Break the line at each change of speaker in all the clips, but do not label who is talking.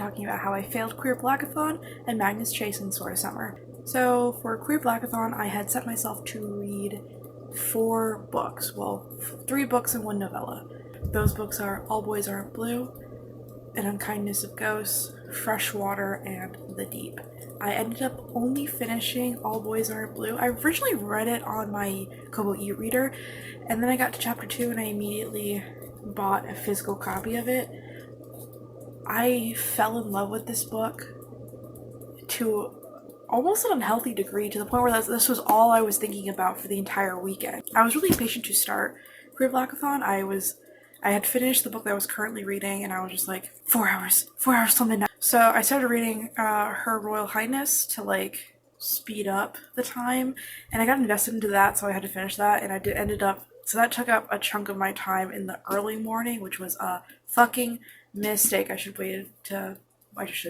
talking about how I failed Queer Blackathon and Magnus Chase in Sort of Summer. So for Queer Blackathon, I had set myself to read 4 books. Well, 3 books and 1 novella. Those books are All Boys Aren't Blue, An Unkindness of Ghosts, Freshwater, and The Deep. I ended up only finishing All Boys Aren't Blue. I originally read it on my Kobo e-reader, and then I got to chapter 2 and I immediately bought a physical copy of it. I fell in love with this book to almost an unhealthy degree, to the point where this was all I was thinking about for the entire weekend. I was really impatient to start Queer Blackathon. I had finished the book that I was currently reading, and I was just like, 4 hours till midnight. So I started reading Her Royal Highness to speed up the time, and I got invested into that, so I had to finish that, and so that took up a chunk of my time in the early morning, which was a fucking mistake. I should have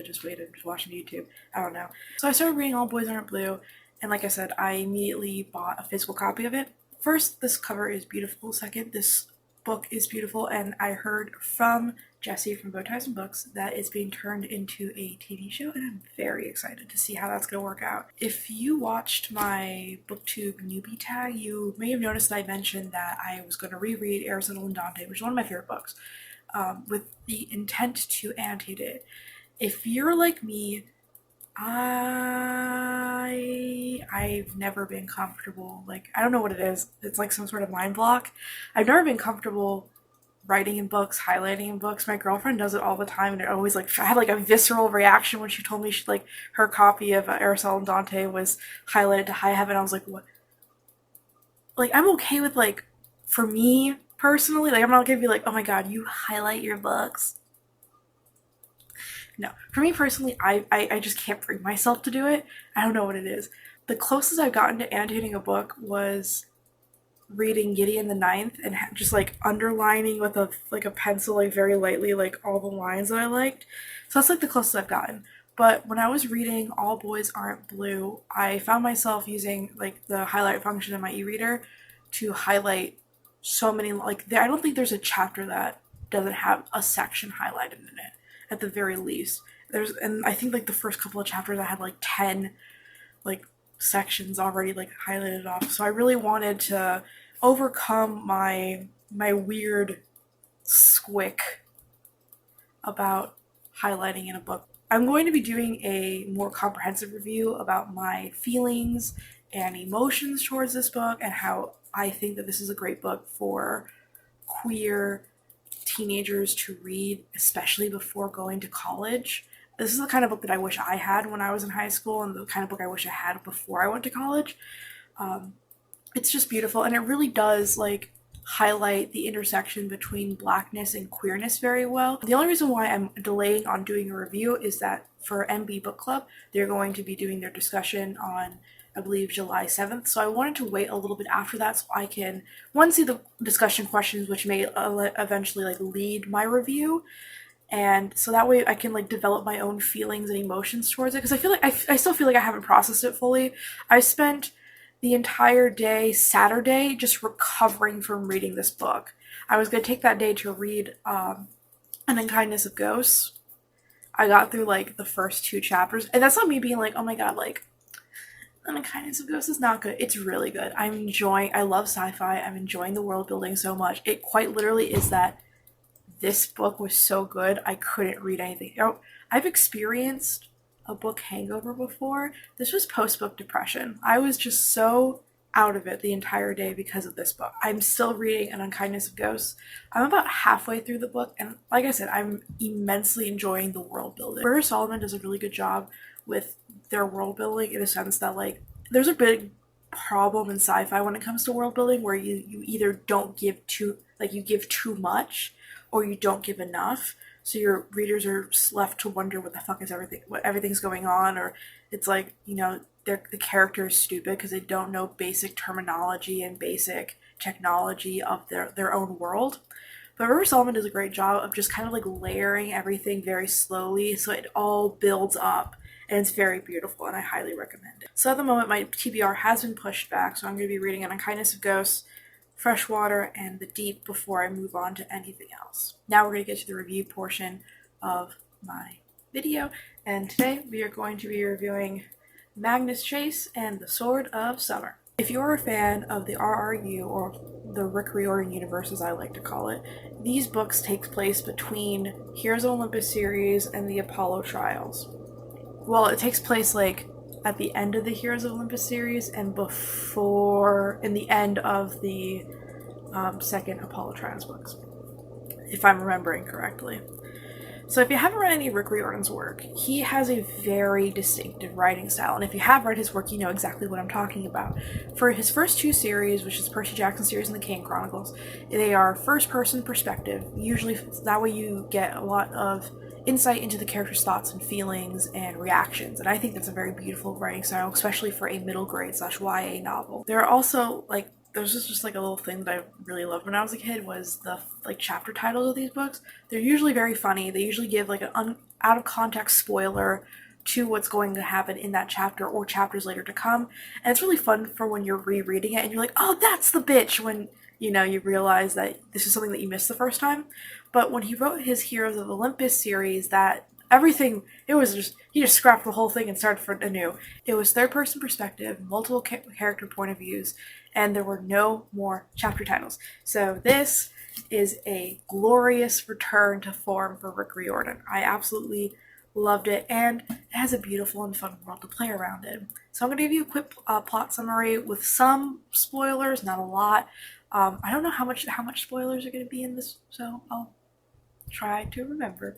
just waited to watch on YouTube. I don't know. So I started reading All Boys Aren't Blue, and like I said, I immediately bought a physical copy of it. First, this cover is beautiful. Second, this book is beautiful, and I heard from Jesse from Bowties and Books that it's being turned into a TV show, and I'm very excited to see how that's going to work out. If you watched my BookTube newbie tag, you may have noticed that I mentioned that I was going to reread Aristotle and Dante, which is one of my favorite books, with the intent to annotate it. If you're like me, I've never been comfortable, I don't know what it is. It's like some sort of mind block. I've never been comfortable writing in books, highlighting in books. My girlfriend does it all the time, and it always I had a visceral reaction when she told me her copy of Aristotle and Dante was highlighted to high heaven. I was like, what? I'm okay with for me personally, I'm not gonna be like, oh my god, you highlight your books. No, for me personally, I just can't bring myself to do it. I don't know what it is. The closest I've gotten to annotating a book was reading Gideon the Ninth and just underlining with a pencil very lightly all the lines that I liked. So that's the closest I've gotten. But when I was reading All Boys Aren't Blue, I found myself using the highlight function in my e-reader to highlight so many I don't think there's a chapter that doesn't have a section highlighted in it, at the very least. And I think the first couple of chapters I had 10 sections already highlighted off. So I really wanted to overcome my weird squick about highlighting in a book. I'm going to be doing a more comprehensive review about my feelings and emotions towards this book, and how I think that this is a great book for queer teenagers to read, especially before going to college. This is the kind of book that I wish I had when I was in high school, and the kind of book I wish I had before I went to college. It's just beautiful, and it really does highlight the intersection between blackness and queerness very well. The only reason why I'm delaying on doing a review is that for MB Book Club, they're going to be doing their discussion on, I believe, July 7th. So I wanted to wait a little bit after that so I can, one, see the discussion questions, which may eventually lead my review. And so that way I can develop my own feelings and emotions towards it. Because I feel I still feel I haven't processed it fully. I spent the entire day Saturday just recovering from reading this book. I was going to take that day to read An Unkindness of Ghosts. I got through the first 2 chapters. And that's not me being oh my god, An Unkindness of Ghosts is not good. It's really good. I love sci-fi. I'm enjoying the world building so much. It quite literally is that this book was so good, I couldn't read anything. I've experienced a book hangover before. This was post-book depression. I was just so out of it the entire day because of this book. I'm still reading An Unkindness of Ghosts. I'm about halfway through the book, and like I said, I'm immensely enjoying the world building. Riordan Solomon does a really good job with their world building, in a sense that there's a big problem in sci-fi when it comes to world building, where you either don't give you give too much, or you don't give enough, so your readers are left to wonder what the fuck is everything's going on, or it's the character is stupid because they don't know basic terminology and basic technology of their own world. But Riordan Solomon does a great job of just kind of layering everything very slowly, so it all builds up, and it's very beautiful, and I highly recommend it. So at the moment, my TBR has been pushed back, so I'm going to be reading An Unkindness of Ghosts, Freshwater, and The Deep before I move on to anything else. Now we're going to get to the review portion of my video, and today we are going to be reviewing Magnus Chase and the Sword of Summer. If you're a fan of the RRU, or the Rick Riordan universe as I like to call it, these books take place between Heroes of Olympus series and the Apollo trials. Well, it takes place like at the end of the Heroes of Olympus series and in the end of the second Apollo trials books, if I'm remembering correctly. So if you haven't read any Rick Riordan's work, he has a very distinctive writing style, and if you have read his work, you know exactly what I'm talking about. For his first two series, which is Percy Jackson series and the Kane Chronicles, they are first-person perspective. Usually, that way you get a lot of insight into the character's thoughts and feelings and reactions, and I think that's a very beautiful writing style, especially for a middle grade / YA novel. There are also there's just like a little thing that I really loved when I was a kid was the chapter titles of these books. They're usually very funny. They usually give like an out of context spoiler to what's going to happen in that chapter or chapters later to come. And it's really fun for when you're rereading it and you're like, oh, that's the bitch, when you realize that this is something that you missed the first time. But when he wrote his Heroes of Olympus series, that everything, he just scrapped the whole thing and started from anew. It was third person perspective, multiple character point of views, and there were no more chapter titles. So this is a glorious return to form for Rick Riordan. I absolutely loved it, and it has a beautiful and fun world to play around in. So I'm going to give you a quick plot summary with some spoilers, not a lot. I don't know how much spoilers are going to be in this, so I'll try to remember.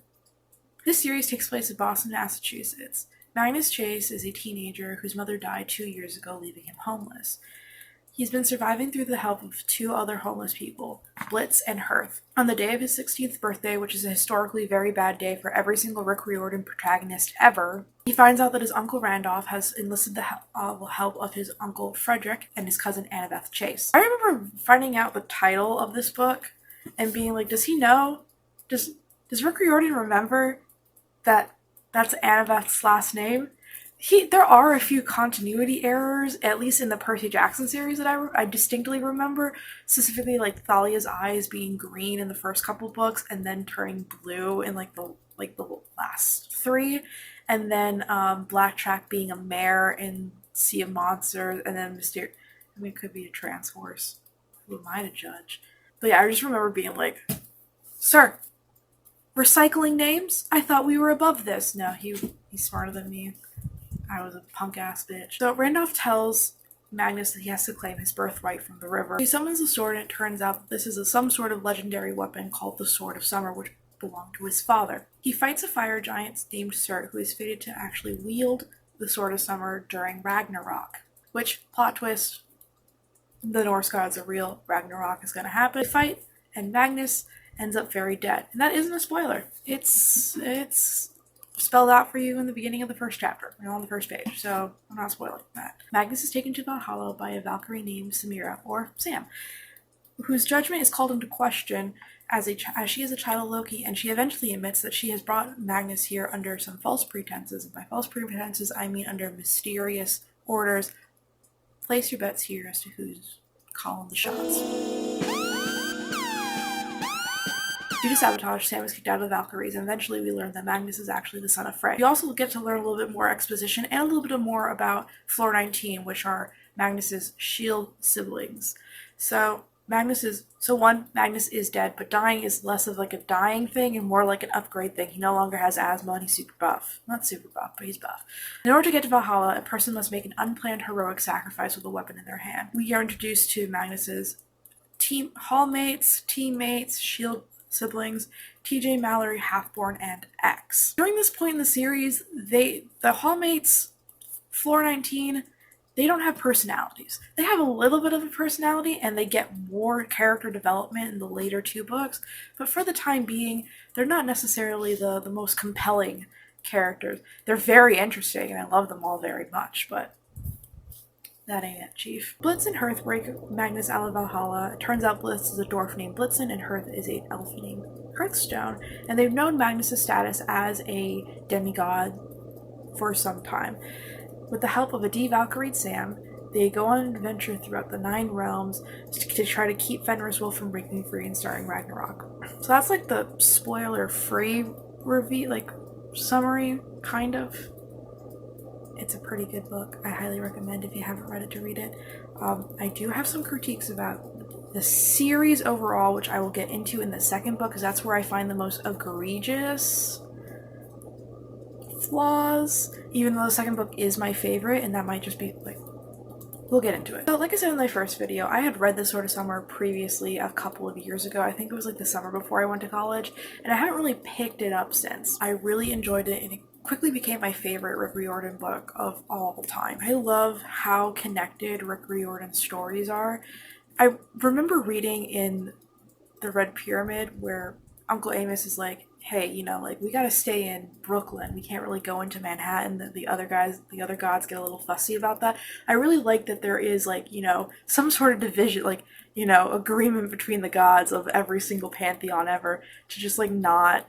This series takes place in Boston, Massachusetts. Magnus Chase is a teenager whose mother died 2 years ago, leaving him homeless. He's been surviving through the help of two other homeless people, Blitz and Hearth. On the day of his 16th birthday, which is a historically very bad day for every single Rick Riordan protagonist ever, he finds out that his uncle Randolph has enlisted the help of his uncle Frederick and his cousin Annabeth Chase. I remember finding out the title of this book and being like, does he know? Does Rick Riordan remember that that's Annabeth's last name? There are a few continuity errors, at least in the Percy Jackson series, that I distinctly remember, specifically like Thalia's eyes being green in the first couple books and then turning blue in the last three, and then Blacktrack being a mare in Sea of Monsters, and then it could be a trans horse. Who am I to judge? But yeah, I just remember being like, sir, recycling names? I thought we were above this. No, he's smarter than me. I was a punk ass bitch. So Randolph tells Magnus that he has to claim his birthright from the river. He summons the sword, and it turns out that this is some sort of legendary weapon called the Sword of Summer, which belonged to his father. He fights a fire giant named Surt, who is fated to actually wield the Sword of Summer during Ragnarok. Which, plot twist, the Norse gods are real. Ragnarok is going to happen. They fight, and Magnus ends up very dead. And that isn't a spoiler. It's spelled out for you in the beginning of the first chapter, on the first page, so I'm not spoiling that. Magnus is taken to Valhalla by a Valkyrie named Samira, or Sam, whose judgment is called into question as she is a child of Loki, and she eventually admits that she has brought Magnus here under some false pretenses, and by false pretenses I mean under mysterious orders. Place your bets here as to who's calling the shots. Due to sabotage, Sam is kicked out of the Valkyries, and eventually we learn that Magnus is actually the son of Frey. We also get to learn a little bit more exposition and a little bit more about Floor 19, which are Magnus's shield siblings. So Magnus is dead, but dying is less of like a dying thing and more like an upgrade thing. He no longer has asthma and he's super buff. Not super buff, but he's buff. In order to get to Valhalla, a person must make an unplanned heroic sacrifice with a weapon in their hand. We are introduced to Magnus's teammates, shield siblings, TJ, Mallory, Halfborn, and X. During this point in the series, the Hallmates, Floor 19, they don't have personalities. They have a little bit of a personality, and they get more character development in the later two books, but for the time being, they're not necessarily the most compelling characters. They're very interesting, and I love them all very much, but that ain't it, Chief. Blitz and Hearth break Magnus out of Valhalla. It turns out Blitz is a dwarf named Blitzen, and Hearth is an elf named Hearthstone, and they've known Magnus' status as a demigod for some time. With the help of a de-Valkyried Sam, they go on an adventure throughout the 9 realms to try to keep Fenris Wolf from breaking free and starting Ragnarok. So that's like the spoiler-free review, summary, kind of. It's a pretty good book. I highly recommend if you haven't read it to read it. I do have some critiques about the series overall, which I will get into in the second book, because that's where I find the most egregious flaws, even though the second book is my favorite, and that might just be like, we'll get into it. So like I said in my first video, I had read This Sort of Summer previously a couple of years ago. I think it was like the summer before I went to college, and I haven't really picked it up since. I really enjoyed it, and it quickly became my favorite Rick Riordan book of all time. I love how connected Rick Riordan's stories are. I remember reading in The Red Pyramid where Uncle Amos is like, hey, you know, like, we gotta stay in Brooklyn. We can't really go into Manhattan. The other gods get a little fussy about that. I really like that there is, like, you know, some sort of division, like, you know, agreement between the gods of every single pantheon ever to just, like, not,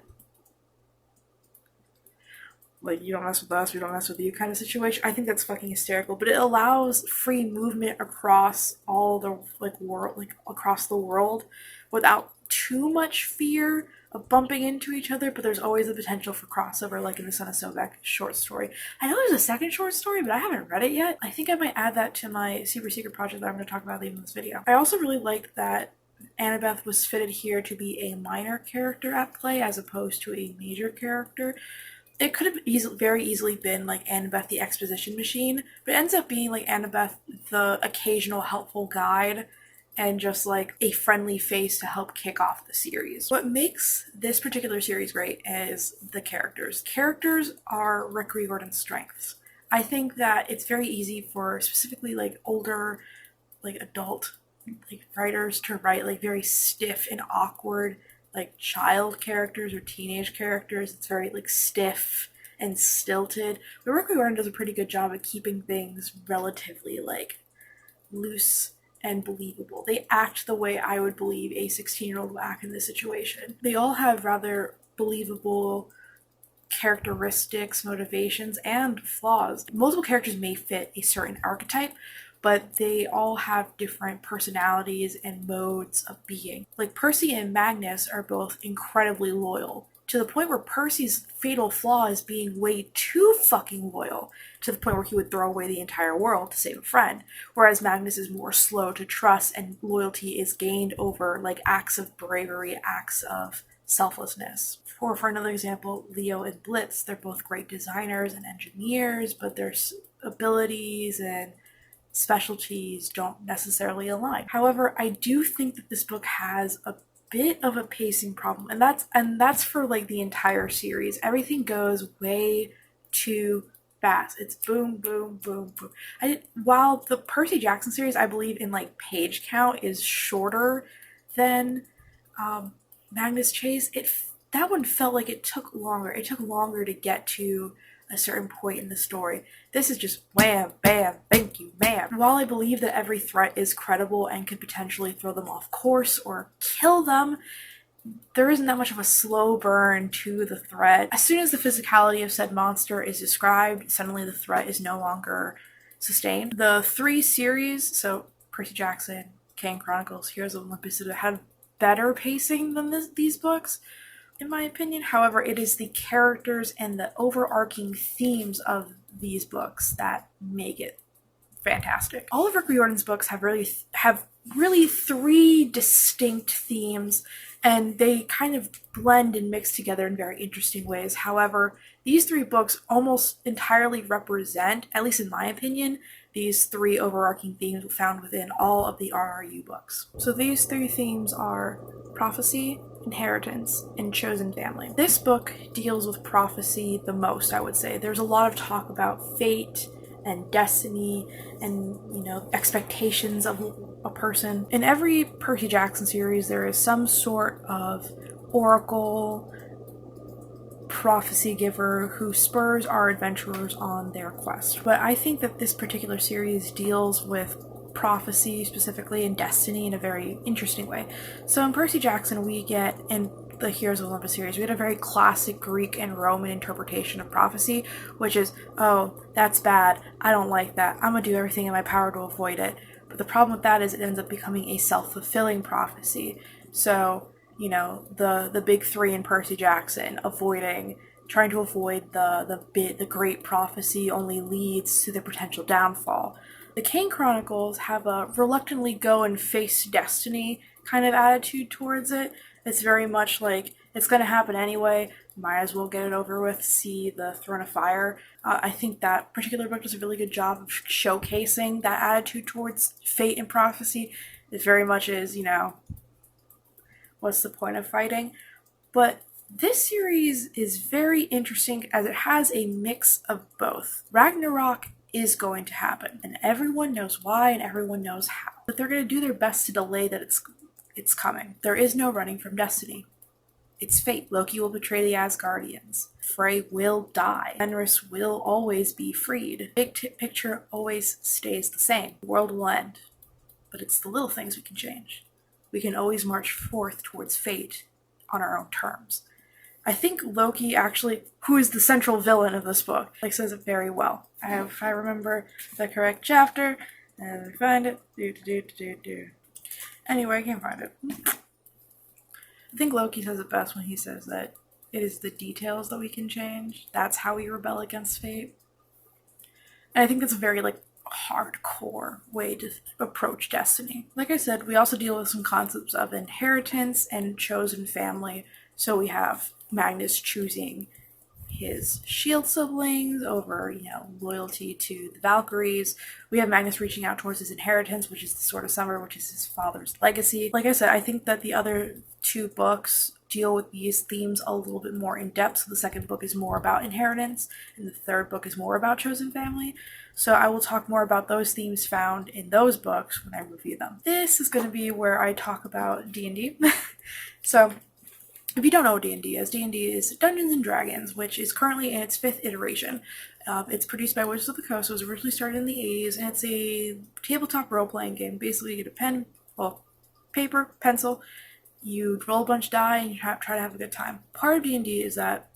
like, you don't mess with us, we don't mess with you kind of situation. I think that's fucking hysterical. But it allows free movement across all the, like, world, like, across the world without too much fear of bumping into each other, but there's always the potential for crossover, like in the Son of Sobek short story. I know there's a second short story, but I haven't read it yet. I think I might add that to my super secret project that I'm going to talk about later in this video. I also really liked that Annabeth was fitted here to be a minor character at play as opposed to a major character. It could have very easily been like Annabeth the exposition machine, but it ends up being like Annabeth the occasional helpful guide and just like a friendly face to help kick off the series. What makes this particular series great is the characters. Characters are Rick Riordan's strengths. I think that it's very easy for specifically like older, like adult, like writers to write like very stiff and awkward like child characters or teenage characters. It's very like stiff and stilted. But Rick Riordan does a pretty good job at keeping things relatively like loose and believable. They act the way I would believe a 16-year-old would act in this situation. They all have rather believable characteristics, motivations, and flaws. Multiple characters may fit a certain archetype, but they all have different personalities and modes of being. Like Percy and Magnus are both incredibly loyal, to the point where Percy's fatal flaw is being way too fucking loyal, to the point where he would throw away the entire world to save a friend, whereas Magnus is more slow to trust and loyalty is gained over like acts of bravery, acts of selflessness. Or for another example, Leo and Blitz, they're both great designers and engineers, but their abilities and specialties don't necessarily align. However, I do think that this book has a bit of a pacing problem, and that's for like the entire series. Everything goes way too fast. It's boom, boom, boom, boom. While the Percy Jackson series, I believe in like page count, is shorter than Magnus Chase, that one felt like it took longer. It took longer to get to a certain point in the story. This is just wham, bam, thank you, ma'am. While I believe that every threat is credible and could potentially throw them off course or kill them, there isn't that much of a slow burn to the threat. As soon as the physicality of said monster is described, suddenly the threat is no longer sustained. The three series, so Percy Jackson, Kane Chronicles, Heroes of Olympus, had better pacing than these books, in my opinion. However, it is the characters and the overarching themes of these books that make it fantastic. All of Rick Riordan's books have really three distinct themes, and they kind of blend and mix together in very interesting ways. However, these three books almost entirely represent, at least in my opinion, these three overarching themes found within all of the RRU books. So these three themes are prophecy, inheritance, and chosen family. This book deals with prophecy the most, I would say. There's a lot of talk about fate and destiny and, you know, expectations of a person. In every Percy Jackson series, there is some sort of oracle, prophecy giver who spurs our adventurers on their quest. But I think that this particular series deals with prophecy specifically and destiny in a very interesting way. So in Percy Jackson, we get, in the Heroes of Olympus series, we get a very classic Greek and Roman interpretation of prophecy, which is, oh, that's bad, I don't like that, I'm gonna do everything in my power to avoid it. But the problem with that is it ends up becoming a self-fulfilling prophecy. So, you know, the big three in Percy Jackson, avoiding trying to avoid the great prophecy only leads to the potential downfall. The Kane Chronicles have a reluctantly go and face destiny kind of attitude towards it. It's very much like it's going to happen anyway. Might as well get it over with. See the Throne of Fire. I think that particular book does a really good job of showcasing that attitude towards fate and prophecy. It very much is, what's the point of fighting? But this series is very interesting as it has a mix of both. Ragnarok is going to happen, and everyone knows why and everyone knows how. But they're going to do their best to delay that it's coming. There is no running from destiny. It's fate. Loki will betray the Asgardians. Frey will die. Fenris will always be freed. Big picture always stays the same. The world will end. But it's the little things we can change. We can always march forth towards fate on our own terms. I think Loki actually, who is the central villain of this book, says it very well. If I remember the correct chapter, and I find it, Anyway, I can't find it. I think Loki says it best when he says that it is the details that we can change. That's how we rebel against fate. And I think that's a very, hardcore way to approach destiny. Like I said, we also deal with some concepts of inheritance and chosen family. So we have Magnus choosing his shield siblings over, loyalty to the Valkyries. We have Magnus reaching out towards his inheritance, which is the Sword of Summer, which is his father's legacy. Like I said, I think that the other two books deal with these themes a little bit more in depth. So the second book is more about inheritance, and the third book is more about chosen family. So I will talk more about those themes found in those books when I review them. This is going to be where I talk about D&D. So if you don't know what D&D is Dungeons & Dragons, which is currently in its 5th iteration. It's produced by Wizards of the Coast. It was originally started in the 80s, and it's a tabletop role-playing game. Basically, you get paper, pencil, you roll a bunch of die, and you try to have a good time. Part of D&D is that,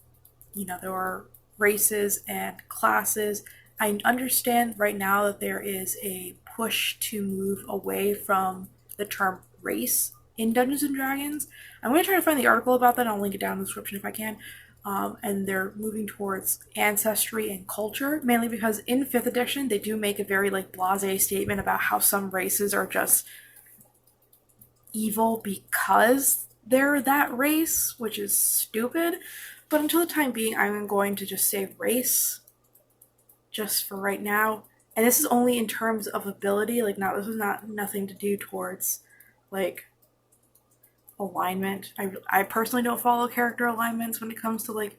there are races and classes. I understand right now that there is a push to move away from the term race in Dungeons & Dragons. I'm going to try to find the article about that. I'll link it down in the description if I can. And they're moving towards ancestry and culture, mainly because in 5th edition, they do make a very blasé statement about how some races are just evil because they're that race, which is stupid. But until the time being, I'm going to just say race, just for right now. And this is only in terms of ability. This is nothing to do towards, alignment. I personally don't follow character alignments when it comes to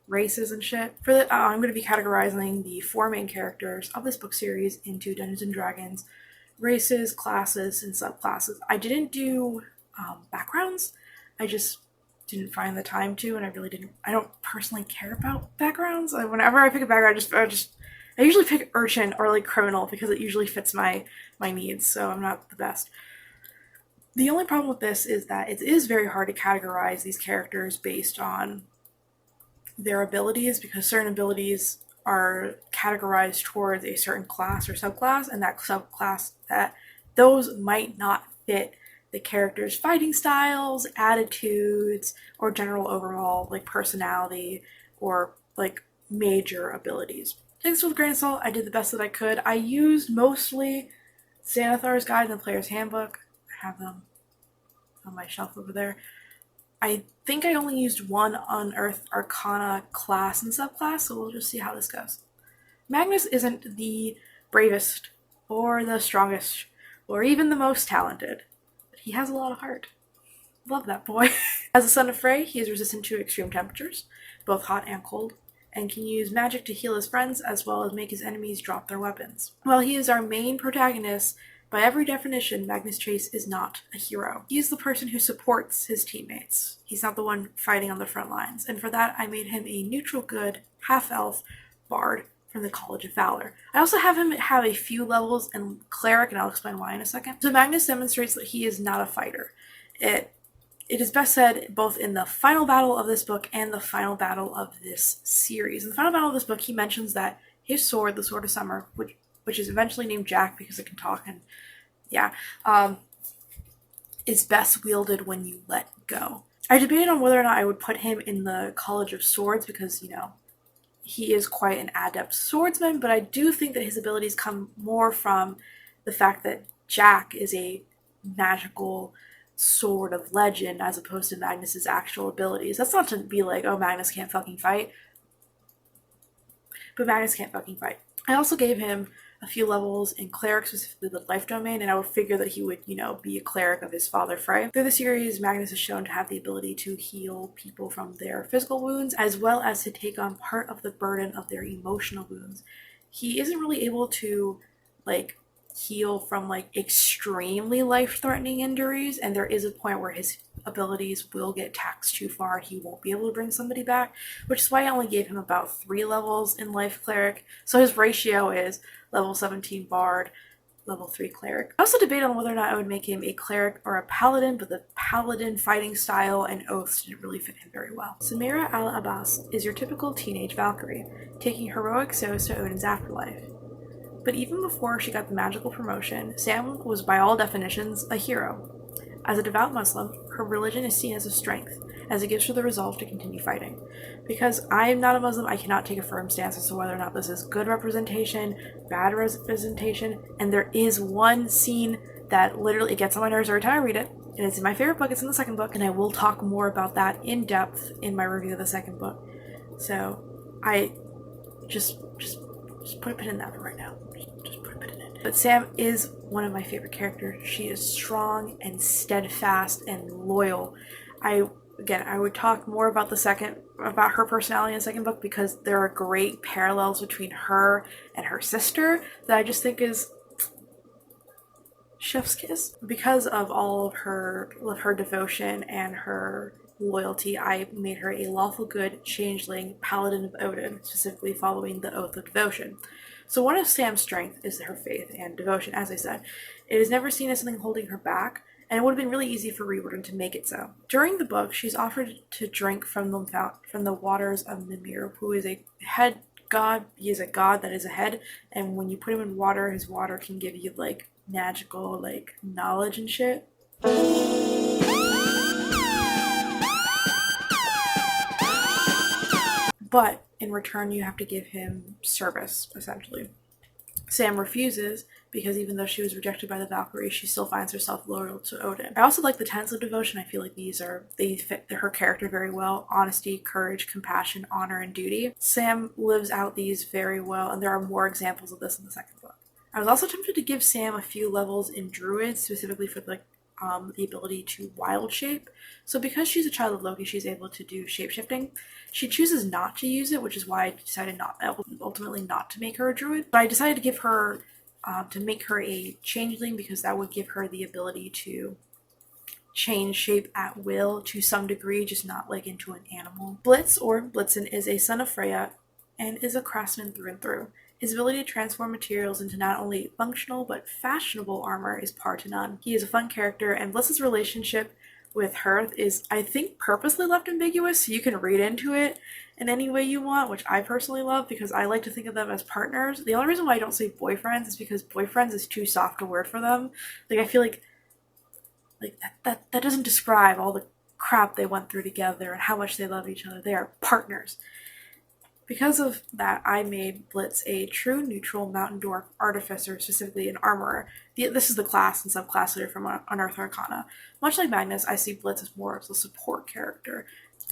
races and shit. For that, I'm going to be categorizing the 4 main characters of this book series into Dungeons & Dragons races, classes, and subclasses. I didn't do backgrounds. I just didn't find the time to, and I don't personally care about backgrounds. Whenever I pick a background, I usually pick urchin or criminal because it usually fits my needs, so I'm not the best. The only problem with this is that it is very hard to categorize these characters based on their abilities, because certain abilities are categorized towards a certain class or subclass, and that subclass, those might not fit the character's fighting styles, attitudes, or general overall personality or major abilities. Take this with a grain of salt. I did the best that I could. I used mostly Xanathar's Guide and the Player's Handbook. I have them on my shelf over there. I think I only used one Unearthed Arcana class and subclass, so we'll just see how this goes. Magnus isn't the bravest, or the strongest, or even the most talented, but he has a lot of heart. Love that boy. As a son of Frey, he is resistant to extreme temperatures, both hot and cold, and can use magic to heal his friends as well as make his enemies drop their weapons. While he is our main protagonist, by every definition, Magnus Chase is not a hero. He is the person who supports his teammates. He's not the one fighting on the front lines, and for that I made him a neutral good, half-elf bard from the College of Valor. I also have him have a few levels in Cleric, and I'll explain why in a second. So Magnus demonstrates that he is not a fighter. It is best said both in the final battle of this book and the final battle of this series. In the final battle of this book, he mentions that his sword, the Sword of Summer, which is eventually named Jack because it can talk, and is best wielded when you let go. I debated on whether or not I would put him in the College of Swords because, he is quite an adept swordsman, but I do think that his abilities come more from the fact that Jack is a magical sword of legend as opposed to Magnus's actual abilities. That's not to be like, oh, Magnus can't fucking fight, but Magnus can't fucking fight. I also gave him a few levels in cleric, specifically the life domain, and I would figure that he would, be a cleric of his father Frey. Through the series, Magnus is shown to have the ability to heal people from their physical wounds, as well as to take on part of the burden of their emotional wounds. He isn't really able to, heal from, extremely life-threatening injuries, and there is a point where his abilities will get taxed too far. He won't be able to bring somebody back, which is why I only gave him about 3 levels in life cleric. So his ratio is level 17 bard, level 3 cleric. I also debated on whether or not I would make him a cleric or a paladin, but the paladin fighting style and oaths didn't really fit him very well. Samira al-Abbas is your typical teenage Valkyrie, taking heroic souls to Odin's afterlife. But even before she got the magical promotion, Sam was by all definitions a hero. As a devout Muslim, her religion is seen as a strength, as it gives her the resolve to continue fighting. Because I am not a Muslim, I cannot take a firm stance as to whether or not this is good representation, bad representation, and there is one scene that literally gets on my nerves every time I read it, and it's in my favorite book, it's in the second book, and I will talk more about that in depth in my review of the second book. So, I just put a pin in that for right now. Just put a pin in it. But Sam is one of my favorite characters. She is strong and steadfast and loyal. I would talk more about her personality in the second book because there are great parallels between her and her sister that I just think is chef's kiss. Because of all of her devotion and her loyalty, I made her a lawful good changeling paladin of Odin, specifically following the Oath of Devotion. So one of Sam's strengths is her faith and devotion, as I said. It is never seen as something holding her back, and it would have been really easy for Riordan to make it so. During the book, she's offered to drink from the waters of Mimir, who is a head god. He is a god that is a head, and when you put him in water, his water can give you, magical, knowledge and shit. But in return, you have to give him service, essentially. Sam refuses because even though she was rejected by the Valkyrie, she still finds herself loyal to Odin. I also like the tenets of devotion. I feel like they fit her character very well. Honesty, courage, compassion, honor, and duty. Sam lives out these very well, and there are more examples of this in the second book. I was also tempted to give Sam a few levels in Druid, specifically for the ability to wild shape. So because she's a child of Loki, she's able to do shapeshifting. She chooses not to use it, which is why I decided ultimately not to make her a druid. But I decided to give her, to make her a changeling because that would give her the ability to change shape at will to some degree, just not into an animal. Blitz, or Blitzen, is a son of Freya and is a craftsman through and through. His ability to transform materials into not only functional but fashionable armor is par to none. He is a fun character, and Bliss's relationship with Hearth is, I think, purposely left ambiguous, so you can read into it in any way you want, which I personally love because I like to think of them as partners. The only reason why I don't say boyfriends is because boyfriends is too soft a word for them. I feel like that doesn't describe all the crap they went through together and how much they love each other. They are partners. Because of that, I made Blitz a true neutral mountain dwarf artificer, specifically an armorer. This is the class and subclass leader from Unearthed Arcana. Much like Magnus, I see Blitz as more of a support character.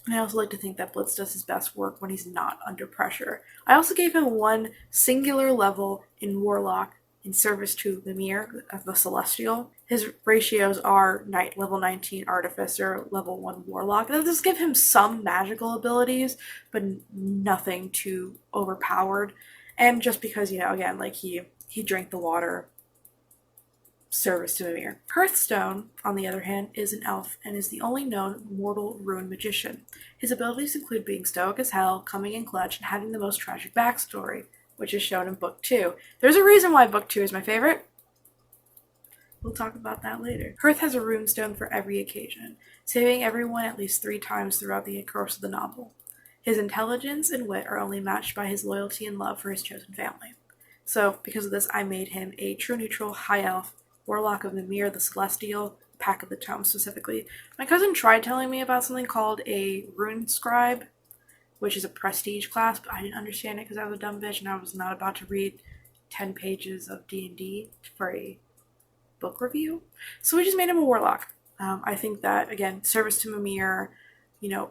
And I also like to think that Blitz does his best work when he's not under pressure. I also gave him one singular level in Warlock in service to Mimir, the Celestial. His ratios are level 19 Artificer, level 1 Warlock. That does give him some magical abilities, but nothing too overpowered. And just because, again, he drank the water, service to Mimir. Hearthstone, on the other hand, is an elf and is the only known mortal rune magician. His abilities include being stoic as hell, coming in clutch, and having the most tragic backstory, which is shown in Book 2. There's a reason why Book 2 is my favorite. We'll talk about that later. Hearth has a runestone for every occasion, saving everyone at least 3 times throughout the course of the novel. His intelligence and wit are only matched by his loyalty and love for his chosen family. So, because of this, I made him a true neutral high elf, Warlock of Mimir the Celestial, pack of the tome specifically. My cousin tried telling me about something called a rune scribe, which is a prestige class, but I didn't understand it because I was a dumb bitch and I was not about to read 10 pages of D&D for a book review. So we just made him a warlock. I think that, again, service to Mimir,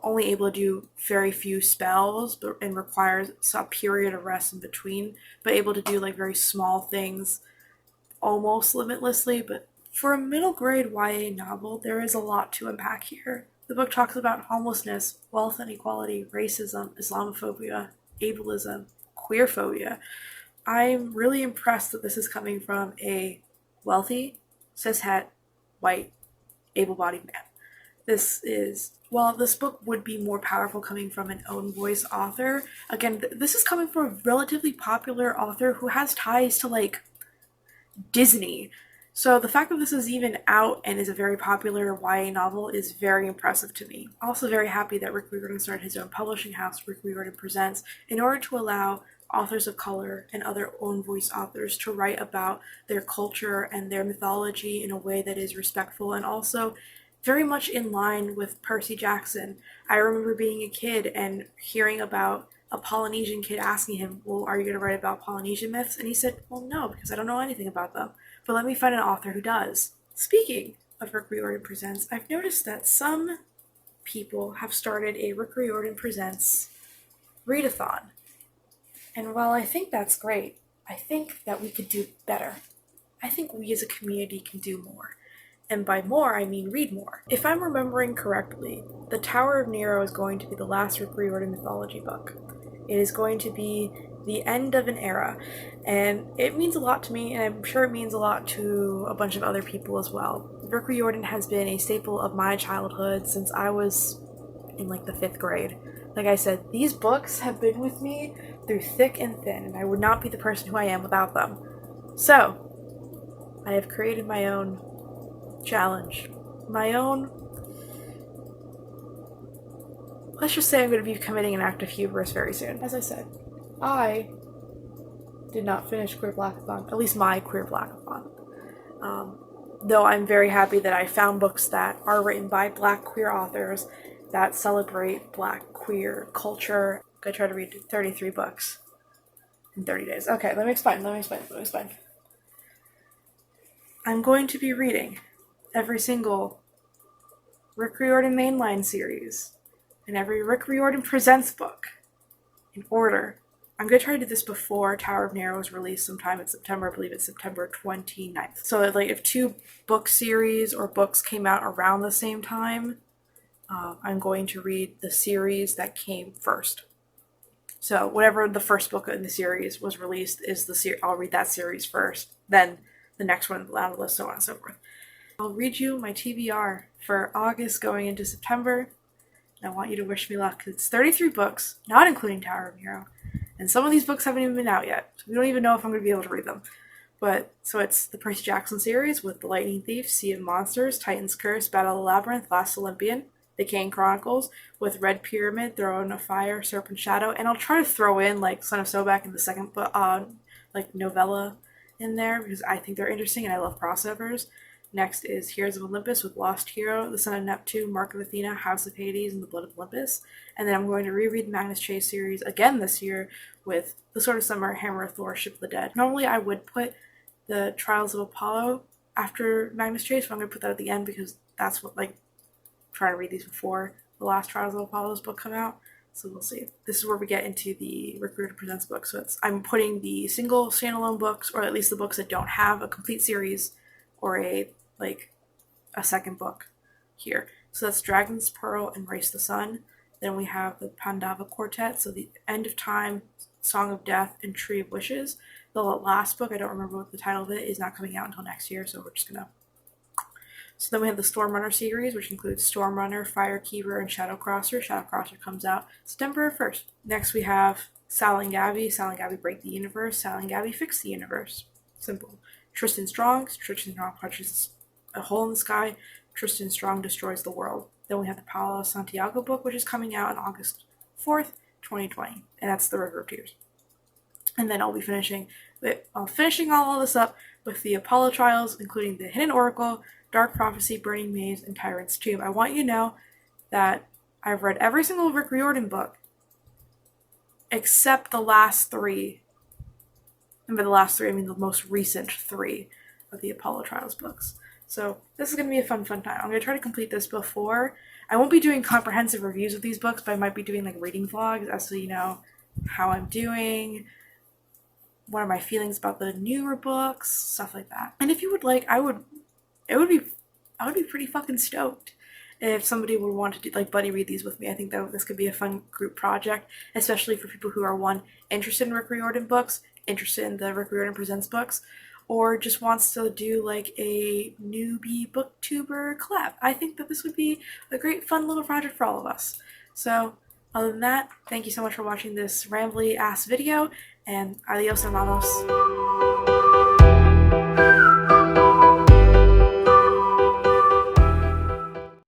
only able to do very few spells and requires a period of rest in between, but able to do like very small things almost limitlessly. But for a middle grade YA novel, there is a lot to unpack here. The book talks about homelessness, wealth inequality, racism, Islamophobia, ableism, queerphobia. I'm really impressed that this is coming from a wealthy, cishet, white, able-bodied man. While this book would be more powerful coming from an own voice author, again, this is coming from a relatively popular author who has ties to, like, Disney. So the fact that this is even out and is a very popular YA novel is very impressive to me. Also very happy that Rick Riordan started his own publishing house, Rick Riordan Presents, in order to allow authors of color and other own voice authors to write about their culture and their mythology in a way that is respectful and also very much in line with Percy Jackson. I remember being a kid and hearing about a Polynesian kid asking him, well, are you going to write about Polynesian myths? And he said, well, no, because I don't know anything about them. But let me find an author who does. Speaking of Rick Riordan Presents, I've noticed that some people have started a Rick Riordan Presents readathon. And while I think that's great, I think that we could do better. I think we as a community can do more. And by more, I mean read more. If I'm remembering correctly, The Tower of Nero is going to be the last Rick Riordan mythology book. It is going to be the end of an era, and it means a lot to me, and I'm sure it means a lot to a bunch of other people as well. Rick Riordan has been a staple of my childhood since I was in like the 5th grade. Like I said, these books have been with me through thick and thin, and I would not be the person who I am without them. So, I have created my own challenge. Let's just say I'm going to be committing an act of hubris very soon. As I said, I did not finish Queer Blackathon, at least my Queer Blackathon. Though I'm very happy that I found books that are written by Black queer authors that celebrate Black queer culture. I'm going to try to read 33 books in 30 days. Okay, let me explain. I'm going to be reading every single Rick Riordan mainline series and every Rick Riordan Presents book in order. I'm going to try to do this before Tower of Nero is released sometime in September. I believe it's September 29th. So like if 2 book series or books came out around the same time, I'm going to read the series that came first. So whatever the first book in the series was released is the series. I'll read that series first, then the next one on the list, so on and so forth. I'll read you my TBR for August going into September. And I want you to wish me luck because it's 33 books, not including Tower of Nero. And some of these books haven't even been out yet. So we don't even know if I'm going to be able to read them. But, so it's the Percy Jackson series with The Lightning Thief, Sea of Monsters, Titan's Curse, Battle of the Labyrinth, Last Olympian, The Kane Chronicles, with Red Pyramid, Throne of Fire, Serpent Shadow, and I'll try to throw in, like, Son of Sobek in the second, novella in there, because I think they're interesting and I love crossovers. Next is Heroes of Olympus with Lost Hero, The Son of Neptune, Mark of Athena, House of Hades, and The Blood of Olympus. And then I'm going to reread the Magnus Chase series again this year with The Sword of Summer, Hammer of Thor, Ship of the Dead. Normally I would put the Trials of Apollo after Magnus Chase, but I'm going to put that at the end because that's what, like, trying to read these before the last Trials of Apollo's book come out. So we'll see. This is where we get into the Rick Riordan Presents book. So I'm putting the single standalone books, or at least the books that don't have a complete series or a second book here. So that's Dragon's Pearl and Race the Sun. Then we have the Pandava Quartet, so the End of Time, Song of Death, and Tree of Wishes. The last book, I don't remember what the title of it is, not coming out until next year, so we're just gonna. So then we have the Stormrunner series, which includes Stormrunner, Firekeeper, and Shadowcrosser. Shadowcrosser comes out September 1st. Next we have Sal and Gabby Break the Universe, Sal and Gabby Fix the Universe. Simple. Tristan Strong punches a hole in the sky, Tristan Strong destroys the world. Then we have the Paolo Santiago book, which is coming out on August 4th, 2020, and that's The River of Tears. And then I'll finishing all of this up with the Apollo trials, including the Hidden Oracle, Dark Prophecy, Burning Maze, and Tyrant's Tomb. I want you to know that I've read every single Rick Riordan book except the last three. And by the last three, I mean the most recent three of the Apollo Trials books. So this is going to be a fun time. I'm going to try to complete this before. I won't be doing comprehensive reviews of these books, but I might be doing like reading vlogs as so you know how I'm doing, what are my feelings about the newer books, stuff like that. And if you would like, I would be pretty fucking stoked if somebody would want to do, like, buddy read these with me. I think that this could be a fun group project, especially for people who are, one, interested in Rick Riordan books, interested in the Rick Riordan Presents books, or just wants to do like a newbie booktuber collab. I think that this would be a great fun little project for all of us. So other than that, thank you so much for watching this rambly ass video, and adios hermanos.